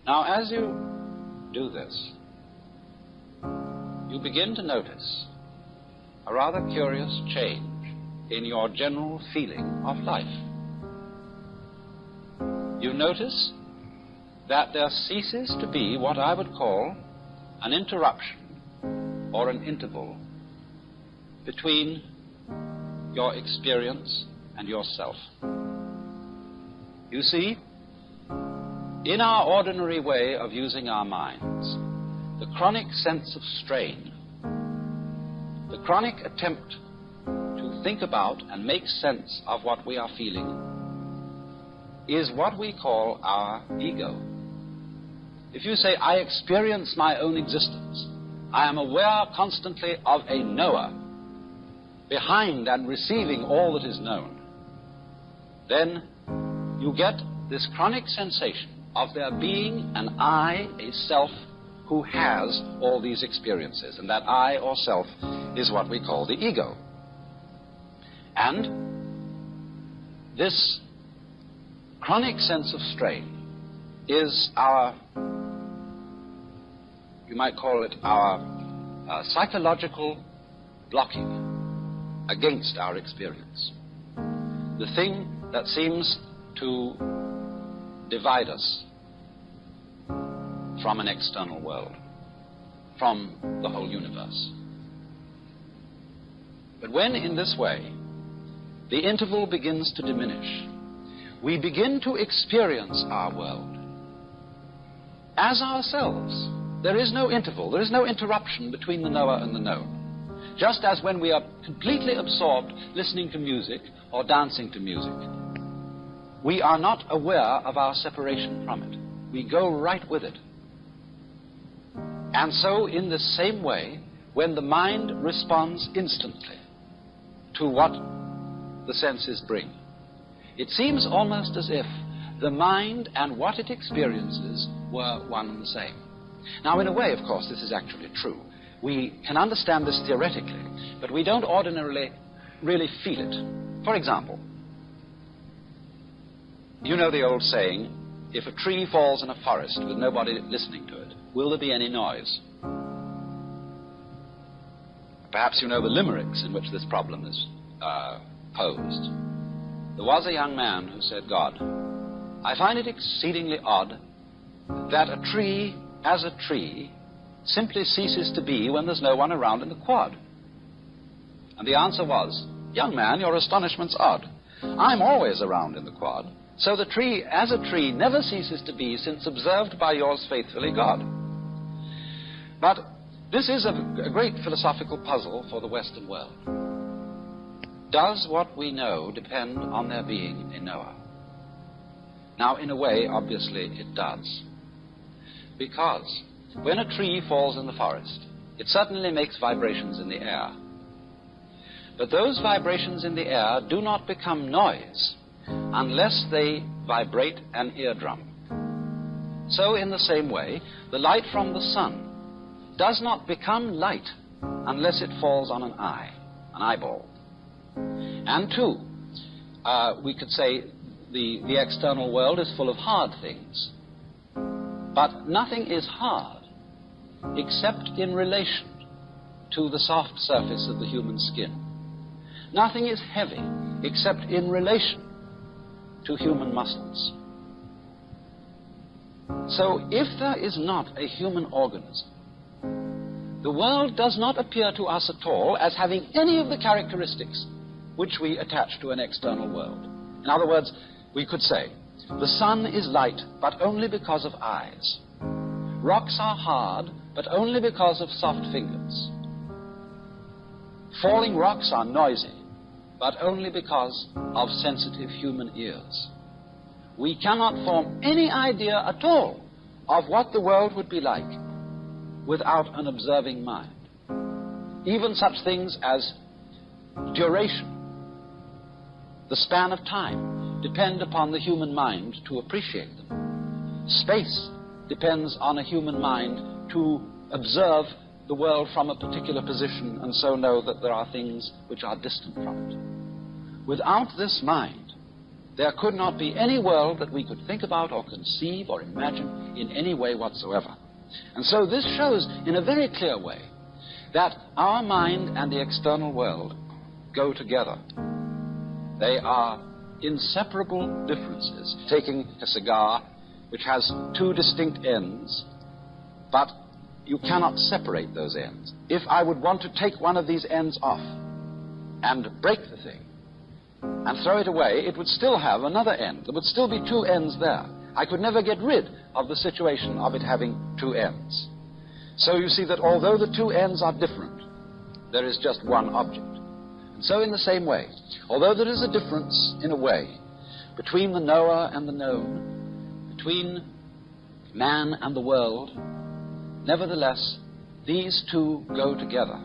Now, as you do this, you begin to notice a rather curious change in your general feeling of life. You notice that there ceases to be what I would call an interruption or an interval between your experience and yourself. You see, in our ordinary way of using our minds, the chronic sense of strain, the chronic attempt to think about and make sense of what we are feeling, is what we call our ego. If you say, I experience my own existence, I am aware constantly of a knower behind and receiving all that is known, then you get this chronic sensation of there being an I, a self, who has all these experiences, and that I or self is what we call the ego. And this chronic sense of strain is our, you might call it our psychological blocking against our experience. The thing that seems to divide us from an external world, from the whole universe. But when in this way the interval begins to diminish, we begin to experience our world as ourselves. There is no interval, there is no interruption between the knower and the known. Just as when we are completely absorbed listening to music or dancing to music, we are not aware of our separation from it. We go right with it. And so, in the same way, when the mind responds instantly to what the senses bring, it seems almost as if the mind and what it experiences were one and the same. Now, in a way, of course, this is actually true. We can understand this theoretically, but we don't ordinarily really feel it. For example, you know the old saying, if a tree falls in a forest with nobody listening to it, will there be any noise? Perhaps you know the limericks in which this problem is posed. There was a young man who said, God, I find it exceedingly odd that a tree, as a tree, simply ceases to be when there's no one around in the quad. And the answer was, young man, your astonishment's odd. I'm always around in the quad, so the tree, as a tree, never ceases to be since observed by yours faithfully, God. But this is a great philosophical puzzle for the Western world. Does what we know depend on there being a knower? Now, in a way, obviously, it does. Because when a tree falls in the forest, it certainly makes vibrations in the air. But those vibrations in the air do not become noise unless they vibrate an eardrum. So, in the same way, the light from the sun does not become light unless it falls on an eye, an eyeball. And two, we could say the external world is full of hard things. But nothing is hard except in relation to the soft surface of the human skin. Nothing is heavy except in relation to human muscles. So if there is not a human organism, the world does not appear to us at all as having any of the characteristics which we attach to an external world. In other words, we could say, the sun is light, but only because of eyes. Rocks are hard, but only because of soft fingers. Falling rocks are noisy, but only because of sensitive human ears. We cannot form any idea at all of what the world would be like without an observing mind. Even such things as duration, the span of time, depend upon the human mind to appreciate them. Space depends on a human mind to observe the world from a particular position and so know that there are things which are distant from it. Without this mind, there could not be any world that we could think about or conceive or imagine in any way whatsoever. And so this shows in a very clear way that our mind and the external world go together. They are inseparable differences. Taking a cigar which has two distinct ends, but you cannot separate those ends. If I would want to take one of these ends off and break the thing and throw it away, it would still have another end. There would still be two ends there. I could never get rid of the situation of it having two ends. So you see that although the two ends are different, there is just one object. And so in the same way, although there is a difference in a way between the knower and the known, between man and the world, nevertheless, these two go together,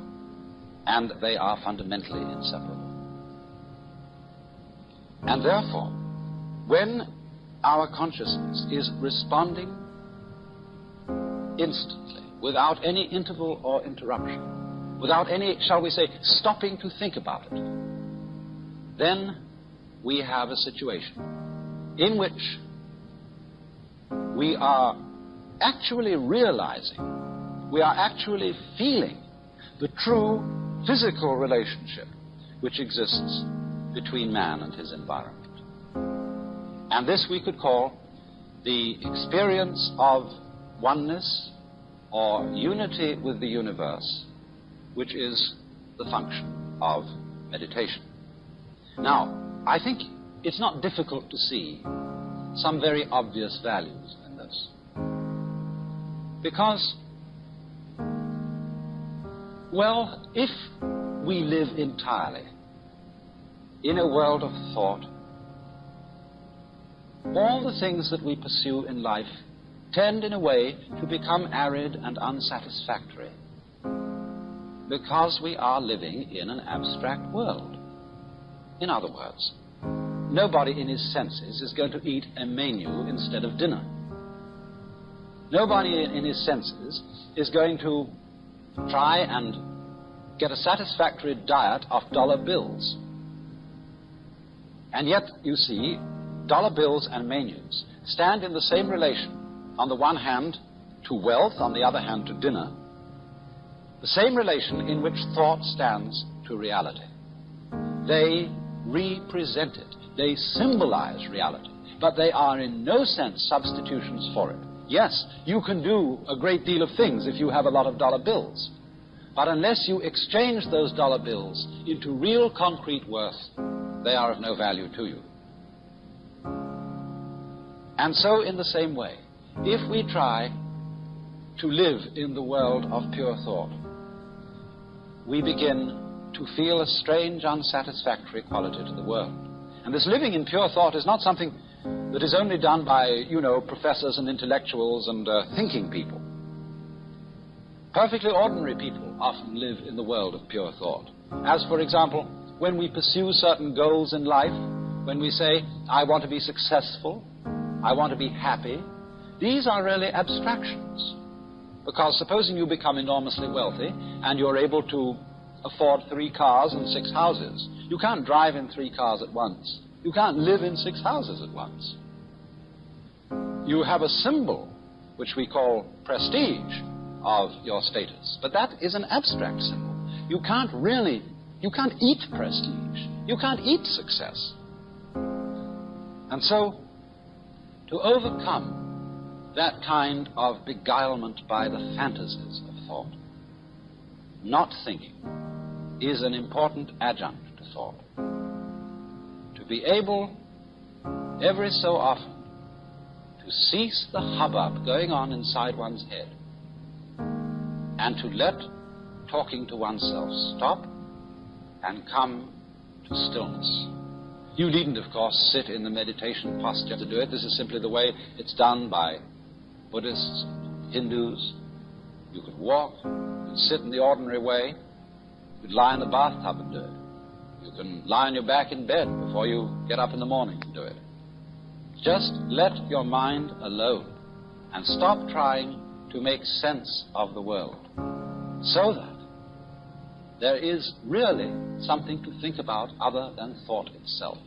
and they are fundamentally inseparable. And therefore, when our consciousness is responding instantly, without any interval or interruption, without any, shall we say, stopping to think about it, then we have a situation in which we are actually realizing, we are actually feeling the true physical relationship which exists between man and his environment. And this we could call the experience of oneness or unity with the universe, which is the function of meditation. Now, I think it's not difficult to see some very obvious values in this. Because, well, if we live entirely in a world of thought, all the things that we pursue in life tend in a way to become arid and unsatisfactory because we are living in an abstract world. In other words, nobody in his senses is going to eat a menu instead of dinner. Nobody in his senses is going to try and get a satisfactory diet off dollar bills. And yet, you see, dollar bills and menus stand in the same relation, on the one hand to wealth, on the other hand to dinner, the same relation in which thought stands to reality. They represent it. They symbolize reality, but they are in no sense substitutions for it. Yes, you can do a great deal of things if you have a lot of dollar bills, but unless you exchange those dollar bills into real concrete worth, they are of no value to you. And so in the same way, if we try to live in the world of pure thought, we begin to feel a strange, unsatisfactory quality to the world. And this living in pure thought is not something that is only done by, professors and intellectuals and thinking people. Perfectly ordinary people often live in the world of pure thought. As, for example, when we pursue certain goals in life, when we say, I want to be successful, I want to be happy, these are really abstractions. Because supposing you become enormously wealthy and you're able to afford 3 cars and 6 houses, you can't drive in 3 cars at once. You can't live in 6 houses at once. You have a symbol, which we call prestige, of your status. But that is an abstract symbol. You can't eat prestige. You can't eat success. And so, to overcome that kind of beguilement by the fantasies of thought, not thinking is an important adjunct to thought. To be able, every so often, to cease the hubbub going on inside one's head and to let talking to oneself stop and come to stillness. You needn't, of course, sit in the meditation posture to do it. This is simply the way it's done by Buddhists, Hindus. You could walk, you could sit in the ordinary way, you could lie in the bathtub and do it. You can lie on your back in bed before you get up in the morning and do it. Just let your mind alone and stop trying to make sense of the world, so that there is really something to think about other than thought itself.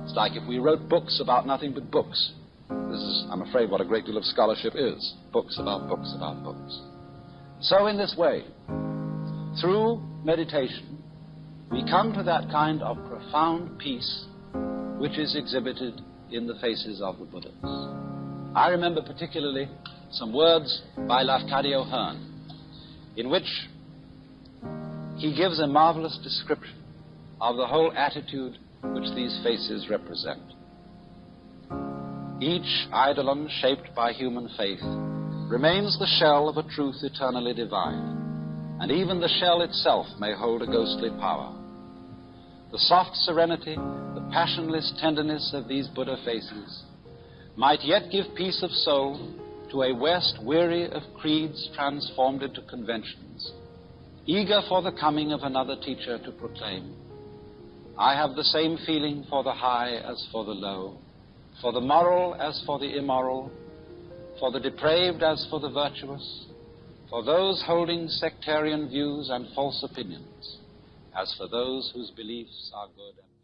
It's like if we wrote books about nothing but books. This is, I'm afraid, what a great deal of scholarship is. Books about books about books. So in this way, through meditation, we come to that kind of profound peace which is exhibited in the faces of the Buddhas. I remember particularly some words by Lafcadio Hearn, in which he gives a marvelous description of the whole attitude which these faces represent. Each eidolon shaped by human faith remains the shell of a truth eternally divine, and even the shell itself may hold a ghostly power. The soft serenity, the passionless tenderness of these Buddha faces might yet give peace of soul to a West weary of creeds transformed into conventions, eager for the coming of another teacher to proclaim, I have the same feeling for the high as for the low, for the moral as for the immoral, for the depraved as for the virtuous, for those holding sectarian views and false opinions, as for those whose beliefs are good and